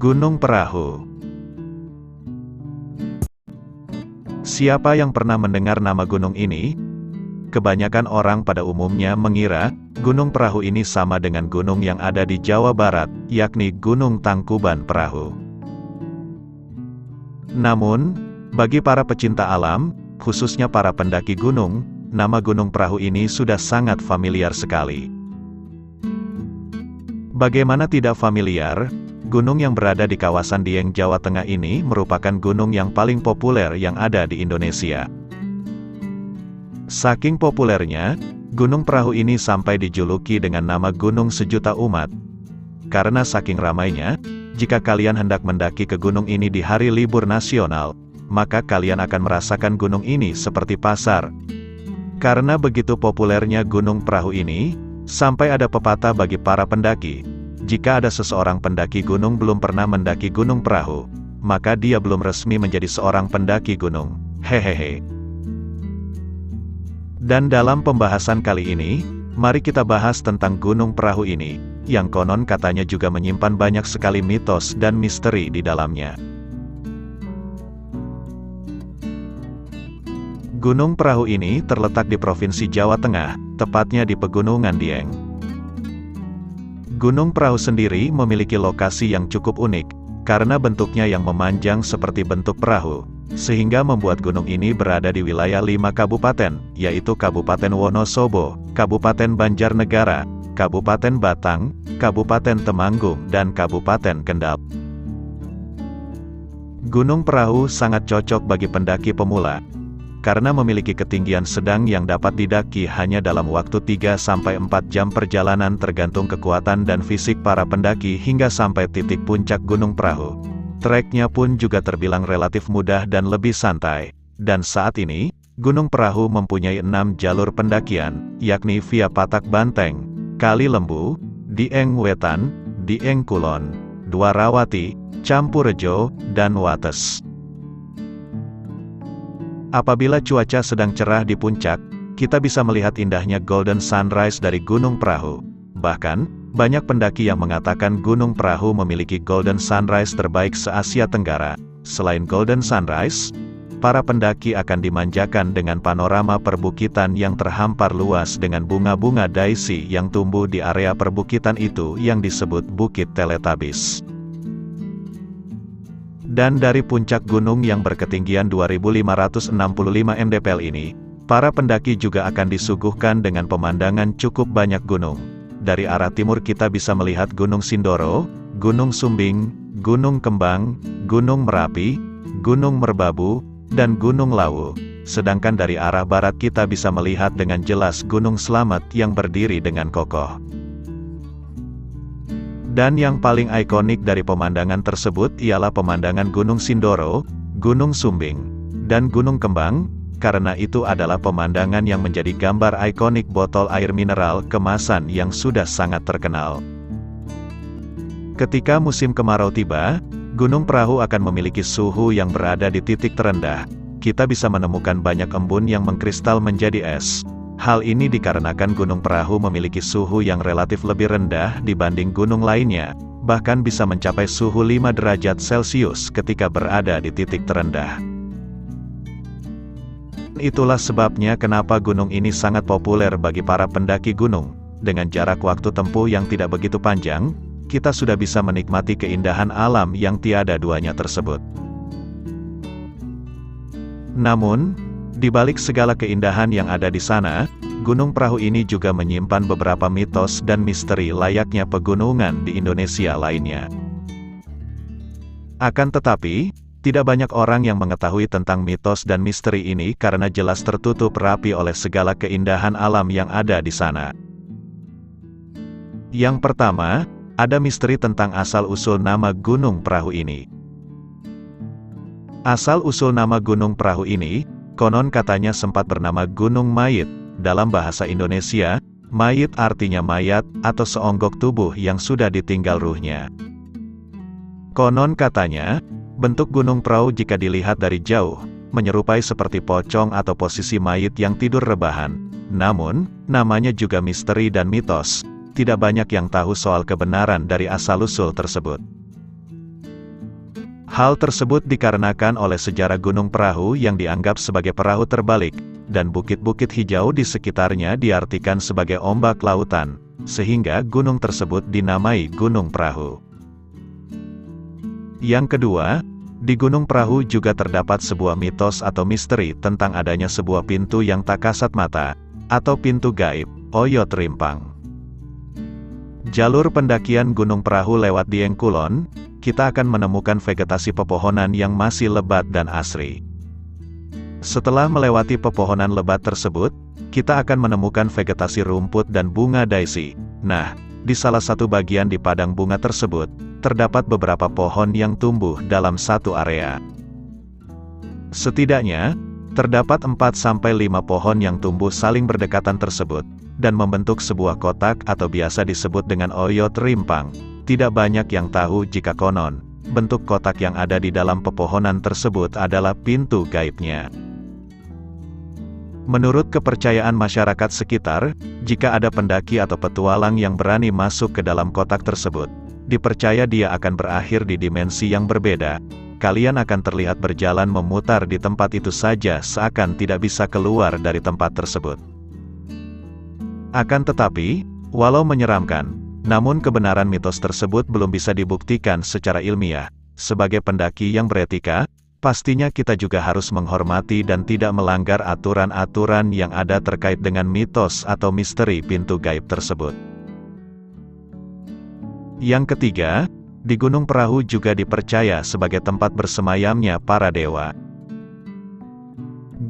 Gunung Perahu. Siapa yang pernah mendengar nama gunung ini? Kebanyakan orang pada umumnya mengira, Gunung Perahu ini sama dengan gunung yang ada di Jawa Barat, yakni Gunung Tangkuban Perahu. Namun, bagi para pecinta alam, khususnya para pendaki gunung, nama Gunung Perahu ini sudah sangat familiar sekali. Bagaimana tidak familiar? Gunung yang berada di kawasan Dieng, Jawa Tengah ini merupakan gunung yang paling populer yang ada di Indonesia. Saking populernya, Gunung Perahu ini sampai dijuluki dengan nama Gunung Sejuta Umat. Karena saking ramainya, jika kalian hendak mendaki ke gunung ini di hari libur nasional, maka kalian akan merasakan gunung ini seperti pasar. Karena begitu populernya Gunung Perahu ini, sampai ada pepatah bagi para pendaki. Jika ada seseorang pendaki gunung belum pernah mendaki Gunung Perahu, maka dia belum resmi menjadi seorang pendaki gunung. Hehehe. Dan dalam pembahasan kali ini, mari kita bahas tentang Gunung Perahu ini, yang konon katanya juga menyimpan banyak sekali mitos dan misteri di dalamnya. Gunung Perahu ini terletak di Provinsi Jawa Tengah, tepatnya di Pegunungan Dieng. Gunung Perahu sendiri memiliki lokasi yang cukup unik, karena bentuknya yang memanjang seperti bentuk perahu, sehingga membuat gunung ini berada di wilayah 5 kabupaten, yaitu Kabupaten Wonosobo, Kabupaten Banjarnegara, Kabupaten Batang, Kabupaten Temanggung, dan Kabupaten Kendal. Gunung Perahu sangat cocok bagi pendaki pemula, karena memiliki ketinggian sedang yang dapat didaki hanya dalam waktu 3-4 jam perjalanan tergantung kekuatan dan fisik para pendaki hingga sampai titik puncak Gunung Perahu. Treknya pun juga terbilang relatif mudah dan lebih santai. Dan saat ini, Gunung Perahu mempunyai 6 jalur pendakian, yakni via Patak Banteng, Kali Lembu, Dieng Wetan, Dieng Kulon, Dwarawati, Campurejo, dan Wates. Apabila cuaca sedang cerah di puncak, kita bisa melihat indahnya golden sunrise dari Gunung Perahu. Bahkan, banyak pendaki yang mengatakan Gunung Perahu memiliki golden sunrise terbaik se-Asia Tenggara. Selain golden sunrise, para pendaki akan dimanjakan dengan panorama perbukitan yang terhampar luas dengan bunga-bunga daisy yang tumbuh di area perbukitan itu yang disebut Bukit Teletubbies. Dan dari puncak gunung yang berketinggian 2.565 mdpl ini, para pendaki juga akan disuguhkan dengan pemandangan cukup banyak gunung. Dari arah timur kita bisa melihat Gunung Sindoro, Gunung Sumbing, Gunung Kembang, Gunung Merapi, Gunung Merbabu, dan Gunung Lawu. Sedangkan dari arah barat kita bisa melihat dengan jelas Gunung Slamet yang berdiri dengan kokoh. Dan yang paling ikonik dari pemandangan tersebut ialah pemandangan Gunung Sindoro, Gunung Sumbing, dan Gunung Kembang, karena itu adalah pemandangan yang menjadi gambar ikonik botol air mineral kemasan yang sudah sangat terkenal. Ketika musim kemarau tiba, Gunung Perahu akan memiliki suhu yang berada di titik terendah. Kita bisa menemukan banyak embun yang mengkristal menjadi es. Hal ini dikarenakan Gunung Perahu memiliki suhu yang relatif lebih rendah dibanding gunung lainnya, bahkan bisa mencapai suhu 5 derajat Celcius ketika berada di titik terendah. Itulah sebabnya kenapa gunung ini sangat populer bagi para pendaki gunung. Dengan jarak waktu tempuh yang tidak begitu panjang, kita sudah bisa menikmati keindahan alam yang tiada duanya tersebut. Namun, di balik segala keindahan yang ada di sana, Gunung Perahu ini juga menyimpan beberapa mitos dan misteri layaknya pegunungan di Indonesia lainnya. Akan tetapi, tidak banyak orang yang mengetahui tentang mitos dan misteri ini karena jelas tertutup rapi oleh segala keindahan alam yang ada di sana. Yang pertama, ada misteri tentang asal-usul nama Gunung Perahu ini. Asal-usul nama Gunung Perahu ini, konon katanya sempat bernama Gunung Mayit. Dalam bahasa Indonesia, mayit artinya mayat, atau seonggok tubuh yang sudah ditinggal ruhnya. Konon katanya, bentuk Gunung Perahu jika dilihat dari jauh, menyerupai seperti pocong atau posisi mayit yang tidur rebahan. Namun, namanya juga misteri dan mitos. Tidak banyak yang tahu soal kebenaran dari asal-usul tersebut. Hal tersebut dikarenakan oleh sejarah Gunung Perahu yang dianggap sebagai perahu terbalik, dan bukit-bukit hijau di sekitarnya diartikan sebagai ombak lautan, sehingga gunung tersebut dinamai Gunung Perahu. Yang kedua, di Gunung Perahu juga terdapat sebuah mitos atau misteri tentang adanya sebuah pintu yang tak kasat mata, atau pintu gaib, Oyot Rimpang. Jalur pendakian Gunung Perahu lewat Dieng Kulon, kita akan menemukan vegetasi pepohonan yang masih lebat dan asri. Setelah melewati pepohonan lebat tersebut, kita akan menemukan vegetasi rumput dan bunga daisy. Nah, di salah satu bagian di padang bunga tersebut, terdapat beberapa pohon yang tumbuh dalam satu area. Setidaknya, terdapat 4-5 pohon yang tumbuh saling berdekatan tersebut, dan membentuk sebuah kotak atau biasa disebut dengan Oyot Rimpang. Tidak banyak yang tahu jika konon, bentuk kotak yang ada di dalam pepohonan tersebut adalah pintu gaibnya. Menurut kepercayaan masyarakat sekitar, jika ada pendaki atau petualang yang berani masuk ke dalam kotak tersebut, dipercaya dia akan berakhir di dimensi yang berbeda. Kalian akan terlihat berjalan memutar di tempat itu saja seakan tidak bisa keluar dari tempat tersebut. Akan tetapi, walau menyeramkan, namun kebenaran mitos tersebut belum bisa dibuktikan secara ilmiah. Sebagai pendaki yang beretika, pastinya kita juga harus menghormati dan tidak melanggar aturan-aturan yang ada terkait dengan mitos atau misteri pintu gaib tersebut. Yang ketiga, di Gunung Perahu juga dipercaya sebagai tempat bersemayamnya para dewa.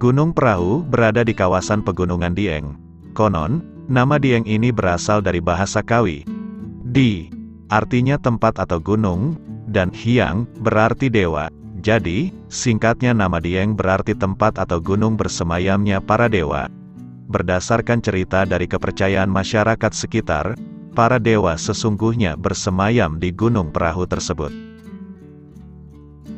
Gunung Perahu berada di kawasan pegunungan Dieng. Konon, nama Dieng ini berasal dari bahasa Kawi. Di, artinya tempat atau gunung, dan Hyang, berarti dewa. Jadi, singkatnya nama Dieng berarti tempat atau gunung bersemayamnya para dewa. Berdasarkan cerita dari kepercayaan masyarakat sekitar, para dewa sesungguhnya bersemayam di Gunung Perahu tersebut.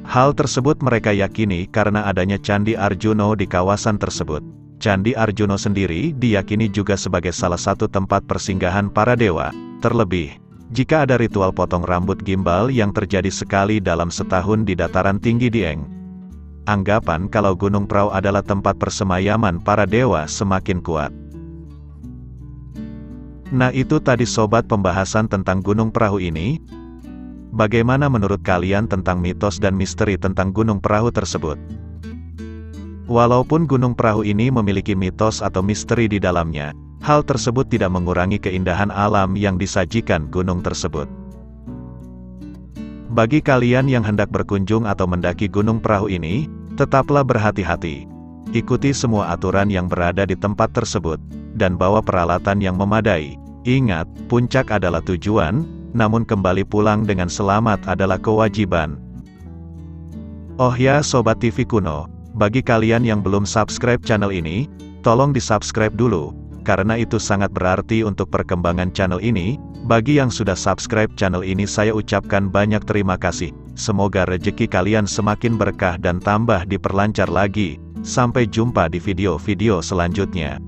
Hal tersebut mereka yakini karena adanya Candi Arjuno di kawasan tersebut. Candi Arjuno sendiri diyakini juga sebagai salah satu tempat persinggahan para dewa. Terlebih, jika ada ritual potong rambut gimbal yang terjadi sekali dalam setahun di dataran tinggi Dieng. Anggapan kalau Gunung Perahu adalah tempat persemayaman para dewa semakin kuat. Nah itu tadi sobat pembahasan tentang Gunung Perahu ini. Bagaimana menurut kalian tentang mitos dan misteri tentang Gunung Perahu tersebut? Walaupun Gunung Perahu ini memiliki mitos atau misteri di dalamnya, hal tersebut tidak mengurangi keindahan alam yang disajikan gunung tersebut. Bagi kalian yang hendak berkunjung atau mendaki Gunung Perahu ini, tetaplah berhati-hati. Ikuti semua aturan yang berada di tempat tersebut, dan bawa peralatan yang memadai. Ingat, puncak adalah tujuan, namun kembali pulang dengan selamat adalah kewajiban. Oh ya Sobat TV Kuno, bagi kalian yang belum subscribe channel ini, tolong di-subscribe dulu, karena itu sangat berarti untuk perkembangan channel ini. Bagi yang sudah subscribe channel ini saya ucapkan banyak terima kasih. Semoga rezeki kalian semakin berkah dan tambah diperlancar lagi. Sampai jumpa di video-video selanjutnya.